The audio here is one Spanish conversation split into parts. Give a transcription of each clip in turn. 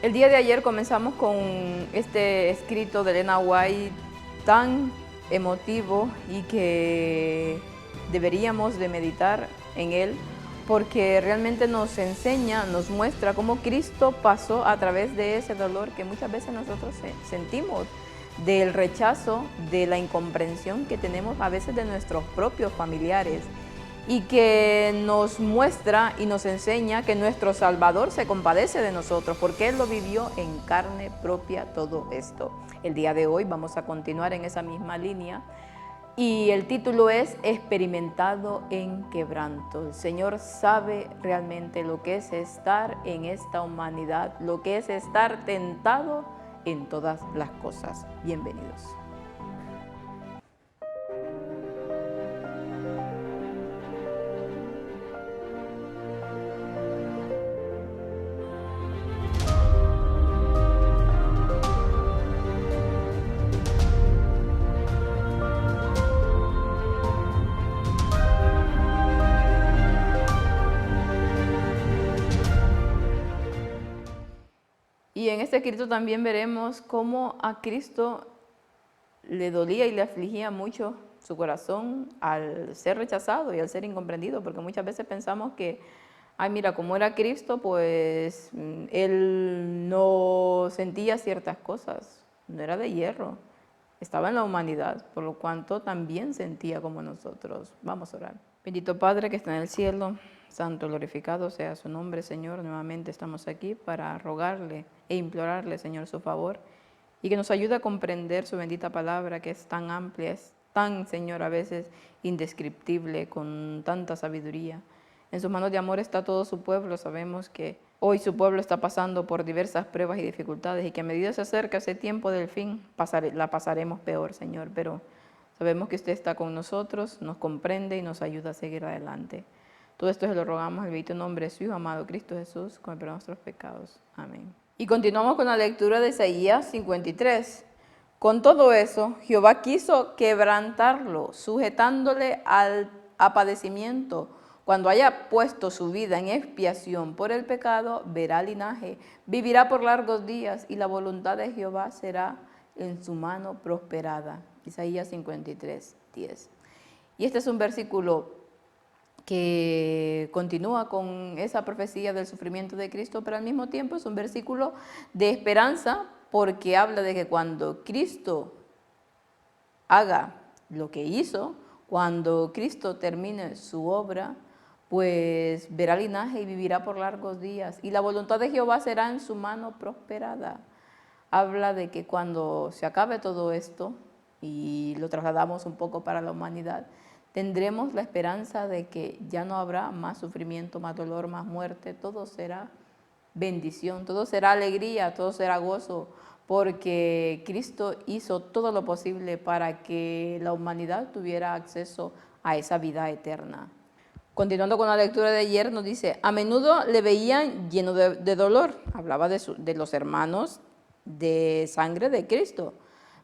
El día de ayer comenzamos con este escrito de Elena White tan emotivo y que deberíamos de meditar en él porque realmente nos enseña, nos muestra cómo Cristo pasó a través de ese dolor que muchas veces nosotros sentimos, del rechazo, de la incomprensión que tenemos a veces de nuestros propios familiares, y que nos muestra y nos enseña que nuestro Salvador se compadece de nosotros porque Él lo vivió en carne propia todo esto. El día de hoy vamos a continuar en esa misma línea y el título es Experimentado en quebranto. El Señor sabe realmente lo que es estar en esta humanidad, lo que es estar tentado en todas las cosas. Bienvenidos. Y en este escrito también veremos cómo a Cristo le dolía y le afligía mucho su corazón al ser rechazado y al ser incomprendido, porque muchas veces pensamos que, ay, mira, como era Cristo, pues Él no sentía ciertas cosas, no era de hierro, estaba en la humanidad, por lo cuanto también sentía como nosotros. Vamos a orar. Bendito Padre que está en el cielo, santo glorificado sea su nombre, Señor. Nuevamente estamos aquí para rogarle e implorarle, Señor, su favor y que nos ayude a comprender su bendita palabra que es tan amplia, es tan, Señor, a veces indescriptible, con tanta sabiduría. En sus manos de amor está todo su pueblo. Sabemos que hoy su pueblo está pasando por diversas pruebas y dificultades y que a medida se acerca ese tiempo del fin, la pasaremos peor, Señor, pero sabemos que usted está con nosotros, nos comprende y nos ayuda a seguir adelante. Todo esto se lo rogamos en el bendito nombre de su Hijo amado Cristo Jesús, con el perdón de nuestros pecados. Amén. Y continuamos con la lectura de Isaías 53. Con todo eso, Jehová quiso quebrantarlo, sujetándole a padecimiento. Cuando haya puesto su vida en expiación por el pecado, verá linaje, vivirá por largos días, y la voluntad de Jehová será en su mano prosperada. Isaías 53, 10. Y este es un versículo que continúa con esa profecía del sufrimiento de Cristo, pero al mismo tiempo es un versículo de esperanza porque habla de que cuando Cristo haga lo que hizo, cuando Cristo termine su obra, pues verá linaje y vivirá por largos días. Y la voluntad de Jehová será en su mano prosperada. Habla de que cuando se acabe todo esto, y lo trasladamos un poco para la humanidad, tendremos la esperanza de que ya no habrá más sufrimiento, más dolor, más muerte. Todo será bendición, todo será alegría, todo será gozo, porque Cristo hizo todo lo posible para que la humanidad tuviera acceso a esa vida eterna. Continuando con la lectura de ayer, nos dice, a menudo le veían lleno de dolor. Hablaba de los hermanos de sangre de Cristo.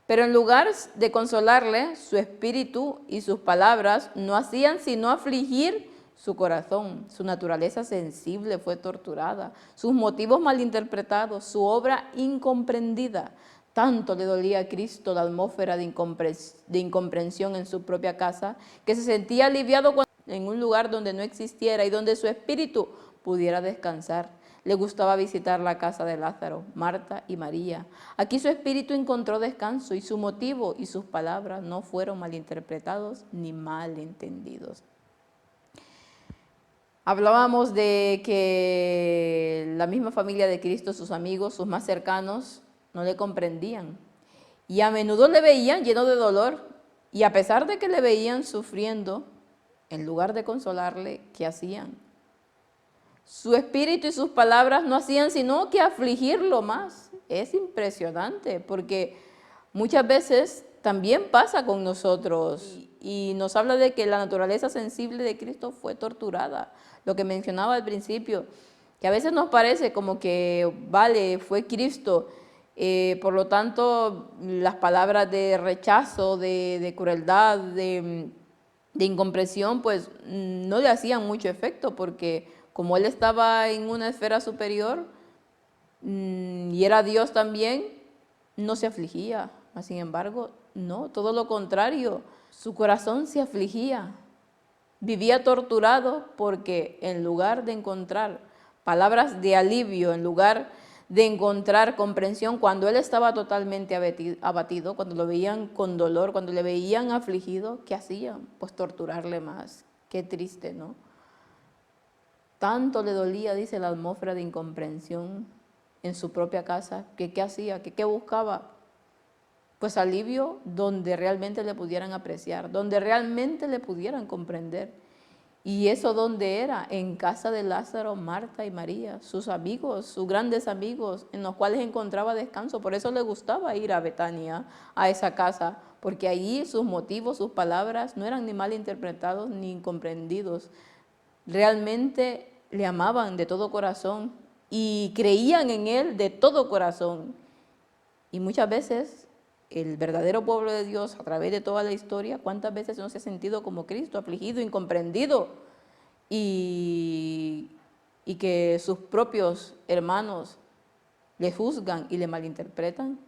Pero en lugar de consolarle, su espíritu y sus palabras no hacían sino afligir su corazón. Su naturaleza sensible fue torturada, sus motivos malinterpretados, su obra incomprendida. Tanto le dolía a Cristo la atmósfera de incomprensión en su propia casa, que se sentía aliviado en un lugar donde no existiera y donde su espíritu pudiera descansar. Le gustaba visitar la casa de Lázaro, Marta y María. Aquí su espíritu encontró descanso y su motivo y sus palabras no fueron malinterpretados ni malentendidos. Hablábamos de que la misma familia de Cristo, sus amigos, sus más cercanos, no le comprendían. Y a menudo le veían lleno de dolor. Y a pesar de que le veían sufriendo, en lugar de consolarle, ¿qué hacían? Su espíritu y sus palabras no hacían sino que afligirlo más. Es impresionante porque muchas veces también pasa con nosotros y nos habla de que la naturaleza sensible de Cristo fue torturada. Lo que mencionaba al principio, que a veces nos parece como que, vale, fue Cristo, por lo tanto las palabras de rechazo, de crueldad, de incomprensión, pues no le hacían mucho efecto porque como él estaba en una esfera superior, y era Dios también, no se afligía. Mas, sin embargo, no, todo lo contrario, su corazón se afligía. Vivía torturado porque en lugar de encontrar palabras de alivio, en lugar de encontrar comprensión, cuando él estaba totalmente abatido, cuando lo veían con dolor, cuando le veían afligido, ¿qué hacían? Pues torturarle más. Qué triste, ¿no? Tanto le dolía, dice, la atmósfera de incomprensión en su propia casa, que ¿qué hacía? ¿Qué buscaba? Pues alivio donde realmente le pudieran apreciar, donde realmente le pudieran comprender. ¿Y eso dónde era? En casa de Lázaro, Marta y María, sus amigos, sus grandes amigos, en los cuales encontraba descanso. Por eso le gustaba ir a Betania, a esa casa, porque allí sus motivos, sus palabras no eran ni mal interpretados ni incomprendidos. Realmente le amaban de todo corazón y creían en él de todo corazón. Y muchas veces el verdadero pueblo de Dios, a través de toda la historia, ¿cuántas veces no se ha sentido como Cristo, afligido, incomprendido? Y que sus propios hermanos le juzgan y le malinterpretan.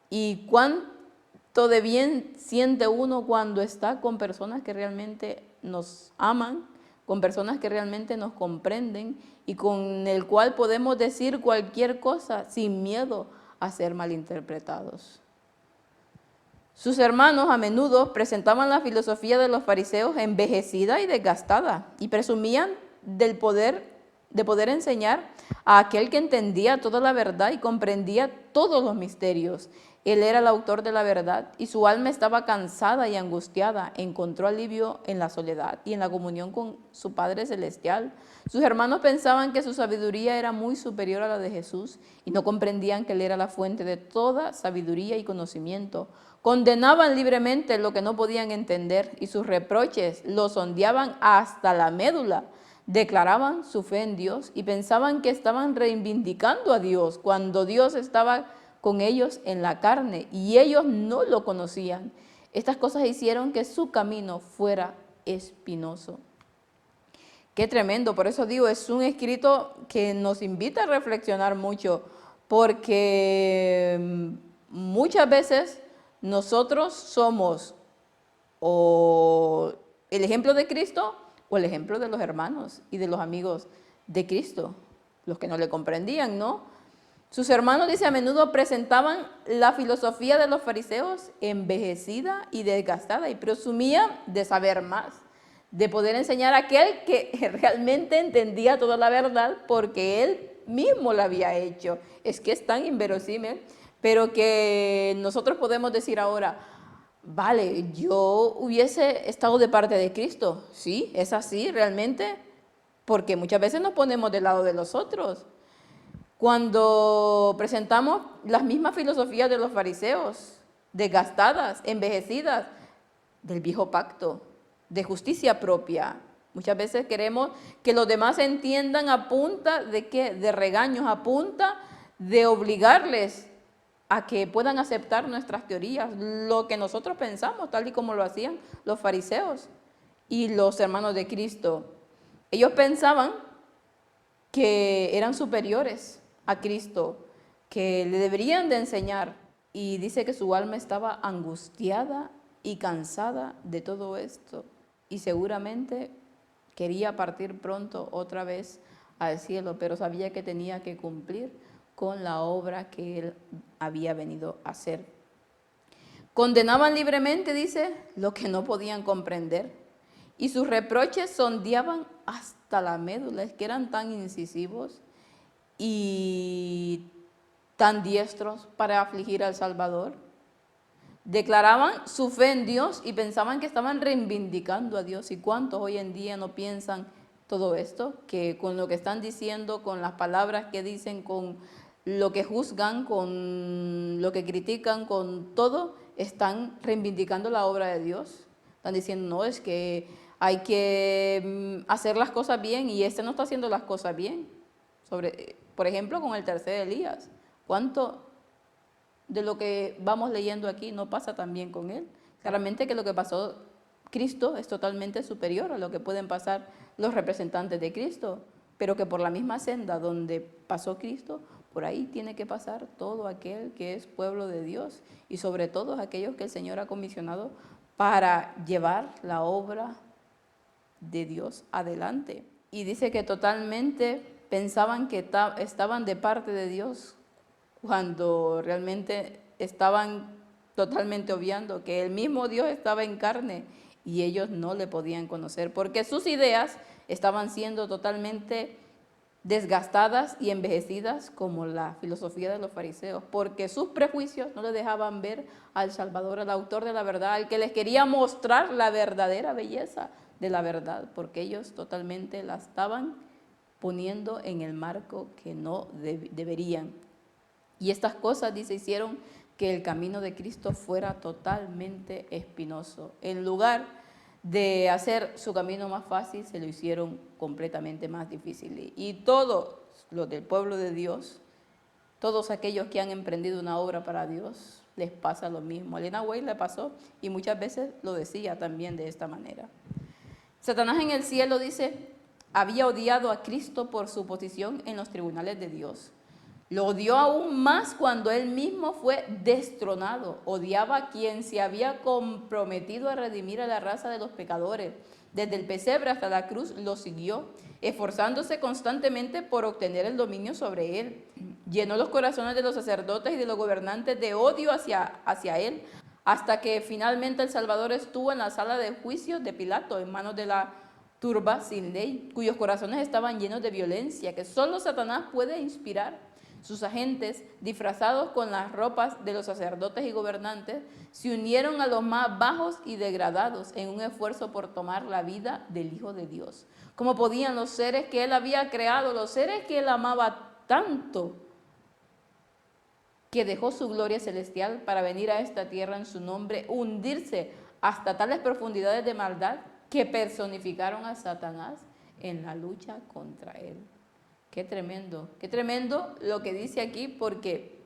¿Y cuánto de bien siente uno cuando está con personas que realmente nos aman, con personas que realmente nos comprenden y con el cual podemos decir cualquier cosa sin miedo a ser malinterpretados? Sus hermanos a menudo presentaban la filosofía de los fariseos envejecida y desgastada y presumían de poder enseñar a aquel que entendía toda la verdad y comprendía todos los misterios. Él era el autor de la verdad y su alma estaba cansada y angustiada. Encontró alivio en la soledad y en la comunión con su Padre Celestial. Sus hermanos pensaban que su sabiduría era muy superior a la de Jesús y no comprendían que Él era la fuente de toda sabiduría y conocimiento. Condenaban libremente lo que no podían entender y sus reproches los sondeaban hasta la médula. Declaraban su fe en Dios y pensaban que estaban reivindicando a Dios cuando Dios estaba con ellos en la carne y ellos no lo conocían. Estas cosas hicieron que su camino fuera espinoso. Qué tremendo, por eso digo, es un escrito que nos invita a reflexionar mucho, porque muchas veces nosotros somos o el ejemplo de Cristo o el ejemplo de los hermanos y de los amigos de Cristo, los que no le comprendían, ¿no? Sus hermanos, dice, a menudo presentaban la filosofía de los fariseos envejecida y desgastada y presumían de saber más, de poder enseñar a aquel que realmente entendía toda la verdad porque él mismo la había hecho. Es que es tan inverosímil, pero que nosotros podemos decir ahora, vale, yo hubiese estado de parte de Cristo. Sí, es así realmente, porque muchas veces nos ponemos del lado de los otros. Cuando presentamos las mismas filosofías de los fariseos, desgastadas, envejecidas, del viejo pacto, de justicia propia. Muchas veces queremos que los demás entiendan a punta de qué, de regaños, a punta de obligarles a que puedan aceptar nuestras teorías, lo que nosotros pensamos, tal y como lo hacían los fariseos y los hermanos de Cristo. Ellos pensaban que eran superiores a Cristo, que le deberían de enseñar, y dice que su alma estaba angustiada y cansada de todo esto, y seguramente quería partir pronto otra vez al cielo, pero sabía que tenía que cumplir con la obra que él había venido a hacer. Condenaban libremente, dice, lo que no podían comprender, y sus reproches sondeaban hasta la médula, es que eran tan incisivos y tan diestros para afligir al Salvador. Declaraban su fe en Dios y pensaban que estaban reivindicando a Dios. ¿Y cuántos hoy en día no piensan todo esto? Que con lo que están diciendo, con las palabras que dicen, con lo que juzgan, con lo que critican, con todo, están reivindicando la obra de Dios. Están diciendo, no, es que hay que hacer las cosas bien y este no está haciendo las cosas bien. Por ejemplo, con el tercer Elías. ¿Cuánto de lo que vamos leyendo aquí no pasa también con él? Claramente que lo que pasó Cristo es totalmente superior a lo que pueden pasar los representantes de Cristo, pero que por la misma senda donde pasó Cristo, por ahí tiene que pasar todo aquel que es pueblo de Dios y sobre todo aquellos que el Señor ha comisionado para llevar la obra de Dios adelante. Y dice que totalmente pensaban que estaban de parte de Dios cuando realmente estaban totalmente obviando que el mismo Dios estaba en carne y ellos no le podían conocer porque sus ideas estaban siendo totalmente desgastadas y envejecidas como la filosofía de los fariseos, porque sus prejuicios no le dejaban ver al Salvador, al autor de la verdad, al que les quería mostrar la verdadera belleza de la verdad, porque ellos totalmente la estaban poniendo en el marco que no deberían. Y estas cosas, dice, hicieron que el camino de Cristo fuera totalmente espinoso. En lugar de hacer su camino más fácil, se lo hicieron completamente más difícil. Y todos los del pueblo de Dios, todos aquellos que han emprendido una obra para Dios, les pasa lo mismo. A Elena White le pasó y muchas veces lo decía también de esta manera. Satanás en el cielo, dice, había odiado a Cristo por su posición en los tribunales de Dios. Lo odió aún más cuando él mismo fue destronado. Odiaba a quien se había comprometido a redimir a la raza de los pecadores. Desde el pesebre hasta la cruz lo siguió, esforzándose constantemente por obtener el dominio sobre él. Llenó los corazones de los sacerdotes y de los gobernantes de odio hacia él, hasta que finalmente el Salvador estuvo en la sala de juicio de Pilato, en manos de la turba sin ley, cuyos corazones estaban llenos de violencia, que solo Satanás puede inspirar. Sus agentes, disfrazados con las ropas de los sacerdotes y gobernantes, se unieron a los más bajos y degradados en un esfuerzo por tomar la vida del Hijo de Dios. ¿Cómo podían los seres que él había creado, los seres que él amaba tanto, que dejó su gloria celestial para venir a esta tierra en su nombre, hundirse hasta tales profundidades de maldad que personificaron a Satanás en la lucha contra él? Qué tremendo lo que dice aquí, porque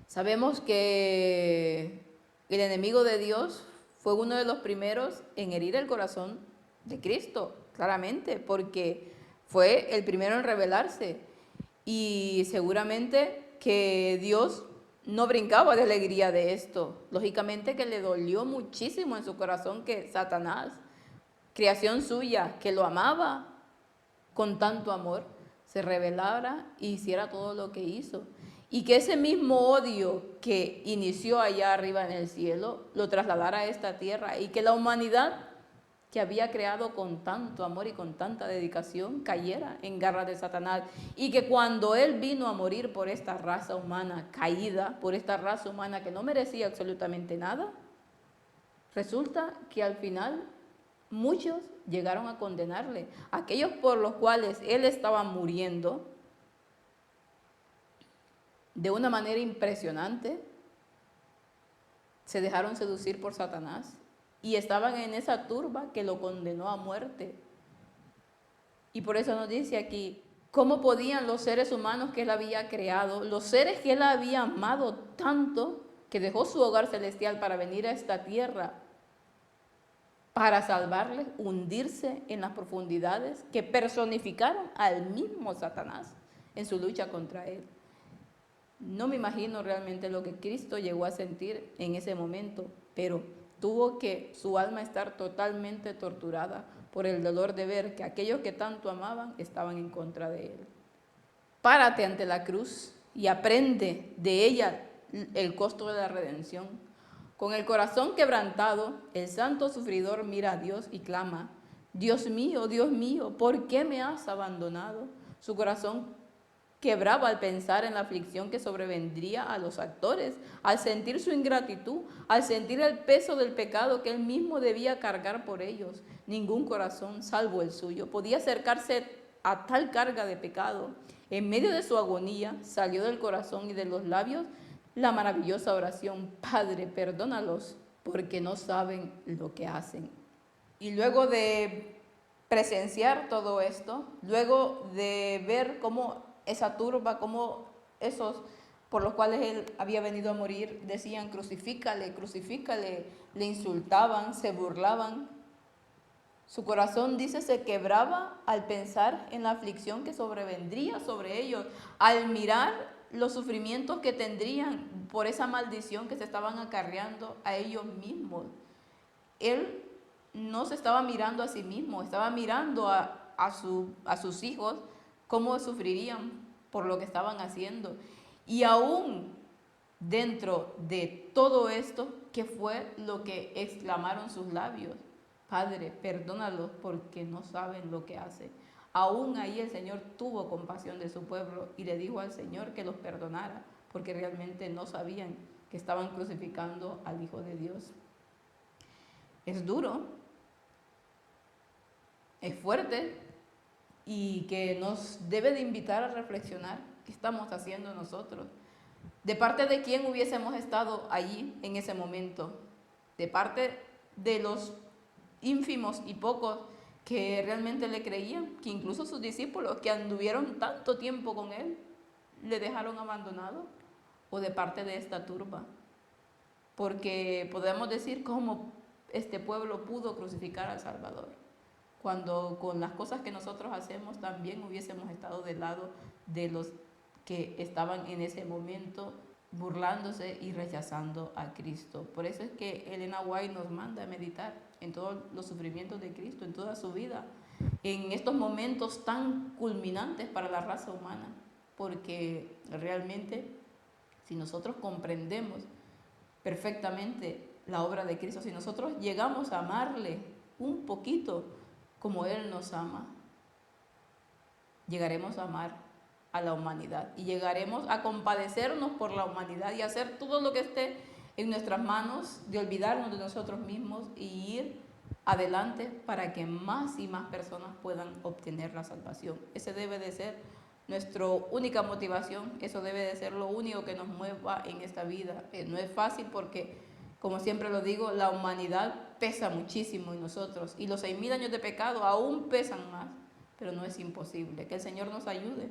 sabemos que el enemigo de Dios fue uno de los primeros en herir el corazón de Cristo, claramente, porque fue el primero en rebelarse. Y seguramente que Dios no brincaba de alegría de esto. Lógicamente que le dolió muchísimo en su corazón que Satanás, creación suya, que lo amaba con tanto amor, se rebelara e hiciera todo lo que hizo. Y que ese mismo odio que inició allá arriba en el cielo, lo trasladara a esta tierra, y que la humanidad que había creado con tanto amor y con tanta dedicación cayera en garras de Satanás. Y que cuando él vino a morir por esta raza humana caída, por esta raza humana que no merecía absolutamente nada, resulta que al final muchos llegaron a condenarle. Aquellos por los cuales él estaba muriendo de una manera impresionante, se dejaron seducir por Satanás y estaban en esa turba que lo condenó a muerte. Y por eso nos dice aquí, ¿cómo podían los seres humanos que él había creado, los seres que él había amado tanto, que dejó su hogar celestial para venir a esta tierra, para salvarles, hundirse en las profundidades que personificaron al mismo Satanás en su lucha contra él? No me imagino realmente lo que Cristo llegó a sentir en ese momento, pero tuvo que su alma estar totalmente torturada por el dolor de ver que aquellos que tanto amaban estaban en contra de él. Párate ante la cruz y aprende de ella el costo de la redención. Con el corazón quebrantado, el santo sufridor mira a Dios y clama, Dios mío, ¿por qué me has abandonado? Su corazón quebraba al pensar en la aflicción que sobrevendría a los actores, al sentir su ingratitud, al sentir el peso del pecado que él mismo debía cargar por ellos. Ningún corazón, salvo el suyo, podía acercarse a tal carga de pecado. En medio de su agonía salió del corazón y de los labios la maravillosa oración, Padre, perdónalos, porque no saben lo que hacen. Y luego de presenciar todo esto, luego de ver cómo esa turba, cómo esos por los cuales él había venido a morir decían, crucifícale, crucifícale, le insultaban, se burlaban, Su corazón, dice, se quebraba al pensar en la aflicción que sobrevendría sobre ellos, al mirar los sufrimientos que tendrían por esa maldición que se estaban acarreando a ellos mismos. Él no se estaba mirando a sí mismo, estaba mirando a sus hijos, cómo sufrirían por lo que estaban haciendo. Y aún dentro de todo esto, ¿qué fue lo que exclamaron sus labios? Padre, perdónalos porque no saben lo que hacen. Aún ahí el Señor tuvo compasión de su pueblo y le dijo al Señor que los perdonara, porque realmente no sabían que estaban crucificando al Hijo de Dios. Es duro, es fuerte y que nos debe de invitar a reflexionar qué estamos haciendo nosotros. ¿De parte de quién hubiésemos estado allí en ese momento? ¿De parte de los ínfimos y pocos que realmente le creían, que incluso sus discípulos que anduvieron tanto tiempo con él, le dejaron abandonado? ¿O de parte de esta turba? Porque podemos decir cómo este pueblo pudo crucificar al Salvador, cuando con las cosas que nosotros hacemos también hubiésemos estado del lado de los que estaban en ese momento burlándose y rechazando a Cristo. Por eso es que Elena White nos manda a meditar en todos los sufrimientos de Cristo, en toda su vida, en estos momentos tan culminantes para la raza humana, porque realmente si nosotros comprendemos perfectamente la obra de Cristo, si nosotros llegamos a amarle un poquito como Él nos ama, llegaremos a amar a la humanidad y llegaremos a compadecernos por la humanidad y hacer todo lo que esté en nuestras manos, de olvidarnos de nosotros mismos y ir adelante para que más y más personas puedan obtener la salvación. Ese debe de ser nuestra única motivación, eso debe de ser lo único que nos mueva en esta vida. No es fácil porque, como siempre lo digo, la humanidad pesa muchísimo en nosotros y los 6.000 años de pecado aún pesan más, pero no es imposible. Que el Señor nos ayude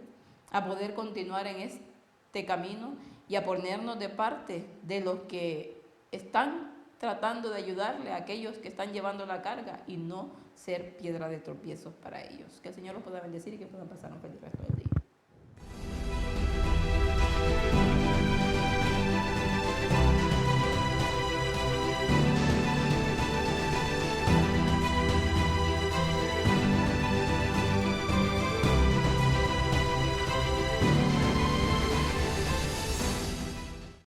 a poder continuar en este camino y a ponernos de parte de los que están tratando de ayudarle a aquellos que están llevando la carga y no ser piedra de tropiezo para ellos. Que el Señor los pueda bendecir y que puedan pasar un feliz resto del día.